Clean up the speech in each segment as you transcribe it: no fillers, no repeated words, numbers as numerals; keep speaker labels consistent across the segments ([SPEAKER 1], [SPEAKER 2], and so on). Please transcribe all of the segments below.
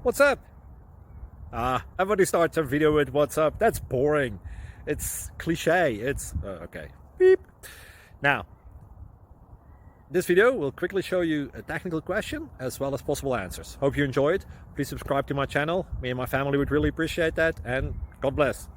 [SPEAKER 1] What's up? Everybody starts a video with what's up. That's boring. It's cliche. It's okay. Beep. Now, this video will quickly show you a technical question as well as possible answers. Hope you enjoy it. Please subscribe to my channel. Me and my family would really appreciate that, and God bless.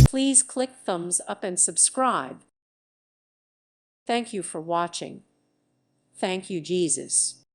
[SPEAKER 2] Please click thumbs up and subscribe. Thank you for watching. Thank you, Jesus.